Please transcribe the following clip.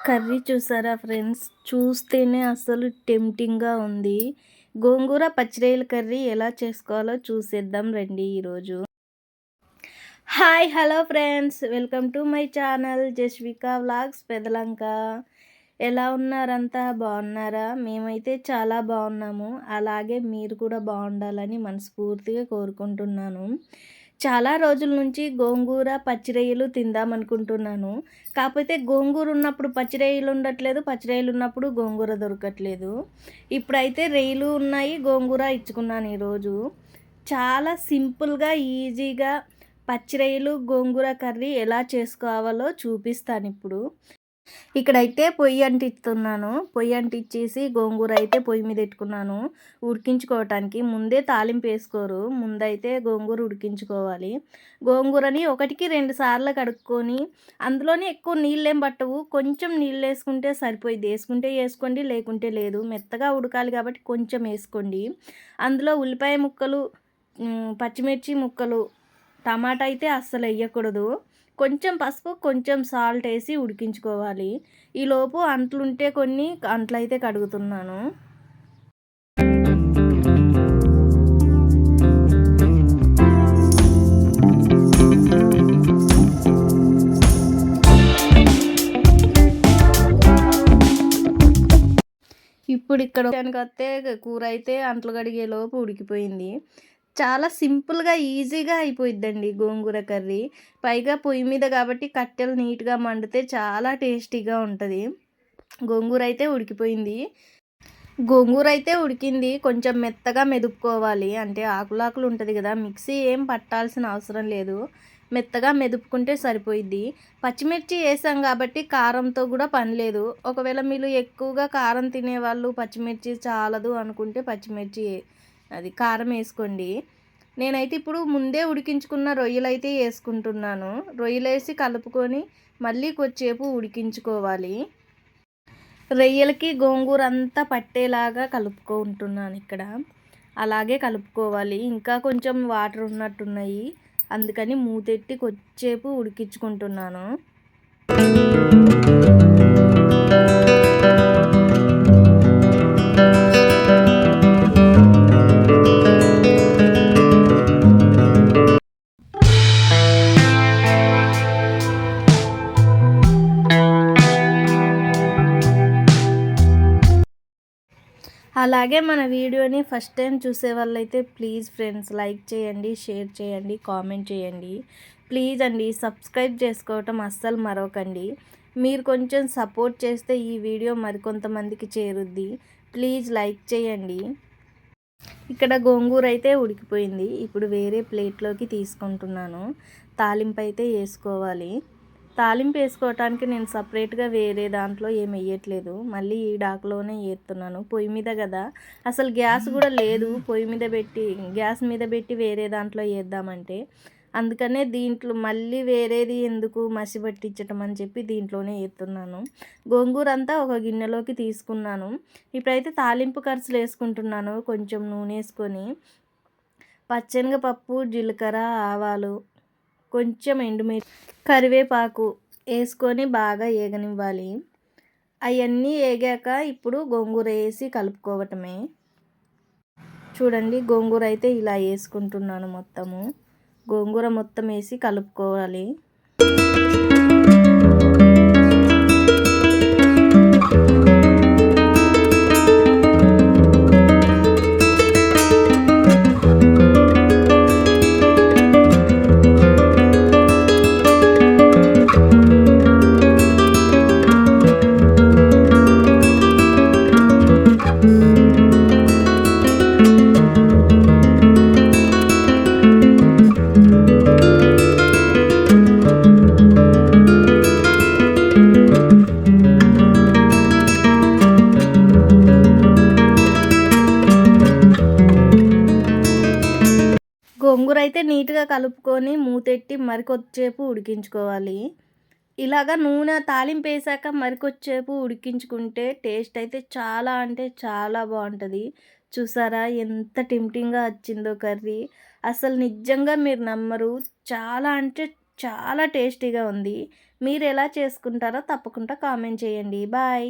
Curry చూసారా friends? చూస్తేనే అసలు టెంప్టింగ్‌గా ఉంది. గోంగూర పచ్చిరొయ్యల కర్రీ ఎలా చేసుకోవాలో చూసేద్దాం రండి ఈరోజు. Hi! Hello friends! Welcome to my channel Jasvika vlogs Pedalanka. ఎలా ఉన్నారంతా? బాగున్నారా? మేమైతే చాలా బాగున్నాము. అలాగే మీరు కూడా బాగుండాలని మనస్ఫూర్తిగా కోరుకుంటున్నాను. చాలా రోజుల నుంచి గోంగూర, పచ్చిరొయ్యలు తిందామనుకుంటున్నాను. కాకపోతే గోంగూర ఉన్నప్పుడు పచ్చిరొయ్యలు ఉండట్లేదు, పచ్చిరొయ్యలు ఉన్నప్పుడు గోంగూర దొరకట్లేదు. ఇప్పుడైతే రొయ్యలు ఉన్నాయి, గోంగూర ఇచ్చుకున్నాను ఈరోజు. చాలా సింపుల్‌గా, ఈజీగా పచ్చిరొయ్యలు, గోంగూర కర్రీ ఎలా చేసుకోవాలో చూపిస్తానిప్పుడు. ఇక్కడైతే పొయ్యి అంటిస్తున్నాను. పొయ్యి అంటిచ్చేసి గోంగూర అయితే పొయ్యి మీద పెట్టుకున్నాను ఉడికించుకోవటానికి. ముందే తాలింపు వేసుకోరు, ముందైతే గోంగూర ఉడికించుకోవాలి. గోంగూరని 1-2 సార్లు కడుక్కొని, అందులోనే ఎక్కువ నీళ్ళేం పట్టవు, కొంచెం నీళ్ళు వేసుకుంటే సరిపోయిద్ది. వేసుకుంటే వేసుకోండి, లేకుంటే లేదు. మెత్తగా ఉడకాలి కాబట్టి కొంచెం వేసుకోండి. అందులో ఉల్లిపాయ ముక్కలు, పచ్చిమిర్చి ముక్కలు, టమాటా అయితే అస్సలు వేయకూడదు. కొంచెం పసుపు, కొంచెం సాల్ట్ వేసి ఉడికించుకోవాలి. ఈలోపు అంట్లుంటే కొన్ని అంట్లయితే కడుగుతున్నాను. ఇప్పుడు ఇక్కడ వస్తే కూర అయితే అంట్లు కడిగేలోపు ఉడికిపోయింది. చాలా సింపుల్‌గా, ఈజీగా అయిపోయిద్దండి గోంగూర కర్రీ. పైగా పొయ్యి మీద కాబట్టి కట్టెలు నీట్‌గా మండితే చాలా టేస్టీగా ఉంటది. గోంగూర అయితే ఉడికిపోయింది. గోంగూర అయితే ఉడికింది. కొంచెం మెత్తగా మెదుపుకోవాలి. అంటే ఆకులాకులు ఉంటుంది కదా, మిక్సీ ఏం పట్టాల్సిన అవసరం లేదు. మెత్తగా మెదుపుకుంటే సరిపోయిద్ది. పచ్చిమిర్చి వేసాం కాబట్టి కారంతో కూడా పని లేదు. ఒకవేళ మీరు ఎక్కువగా కారం తినేవాళ్ళు పచ్చిమిర్చి చాలదు అనుకుంటే పచ్చిమిర్చి అది కారం వేసుకోండి. నేనైతే ఇప్పుడు ముందే ఉడికించుకున్న రొయ్యలైతే వేసుకుంటున్నాను. రొయ్యలేసి కలుపుకొని మళ్ళీ కొద్దిసేపు ఉడికించుకోవాలి. రొయ్యలకి గోంగూర అంతా పట్టేలాగా కలుపుకుంటున్నాను ఇక్కడ. అలాగే కలుపుకోవాలి. ఇంకా కొంచెం వాటర్ ఉన్నట్టున్నాయి, అందుకని మూతెట్టి కొద్దిసేపు ఉడికించుకుంటున్నాను. అలాగే మన వీడియోని ఫస్ట్ టైం చూసే వాళ్ళైతే ప్లీజ్ ఫ్రెండ్స్ లైక్ చేయండి, షేర్ చేయండి, కామెంట్ చేయండి. ప్లీజ్ అండి సబ్స్క్రైబ్ చేసుకోవటం అస్సలు మరవకండి. మీరు కొంచెం సపోర్ట్ చేస్తే ఈ వీడియో మరికొంతమందికి చేరుద్ది. ప్లీజ్ లైక్ చేయండి. ఇక్కడ గోంగూర అయితే ఉడికిపోయింది. ఇప్పుడు వేరే ప్లేట్లోకి తీసుకుంటున్నాను. తాలింపు అయితే వేసుకోవాలి. తాలింపు వేసుకోవటానికి నేను సపరేట్గా వేరే దాంట్లో ఏం వేయట్లేదు. మళ్ళీ ఈ డాకులోనే వేస్తున్నాను. పొయ్యి మీద కదా, అసలు గ్యాస్ కూడా లేదు. గ్యాస్ మీద పెట్టి వేరే దాంట్లో వేద్దామంటే, అందుకనే దీంట్లో మళ్ళీ వేరేది ఎందుకు మసి పట్టించటం అని చెప్పి దీంట్లోనే వేస్తున్నాను. గోంగూర అంతా ఒక గిన్నెలోకి తీసుకున్నాను. ఇప్పుడైతే తాలింపు ఖర్చులు వేసుకుంటున్నాను. కొంచెం నూనె వేసుకొని పచ్చెనగపప్పు, జీలకర్ర, ఆవాలు, కొంచెం ఎండుమిర్చి, కరివేపాకు వేసుకొని బాగా ఏగనివ్వాలి. అవన్నీ వేగాక ఇప్పుడు గోంగూర వేసి కలుపుకోవటమే. చూడండి గోంగూర అయితే ఇలా వేసుకుంటున్నాను. గోంగూర మొత్తం వేసి కలుపుకోవాలి. గోంగూర అయితే నీట్గా కలుపుకొని మూతెట్టి మరికొద్దిసేపు ఉడికించుకోవాలి. ఇలాగా నూనె తాలింపు వేసాక మరికొద్దిసేపు ఉడికించుకుంటే టేస్ట్ అయితే చాలా అంటే చాలా బాగుంటుంది. చూసారా ఎంత టెంప్టింగ్గా వచ్చిందో కర్రీ. అసలు నిజంగా మీరు నమ్మరు, చాలా అంటే చాలా టేస్టీగా ఉంది. మీరు ఎలా చేసుకుంటారో తప్పకుండా కామెంట్ చేయండి. బాయ్.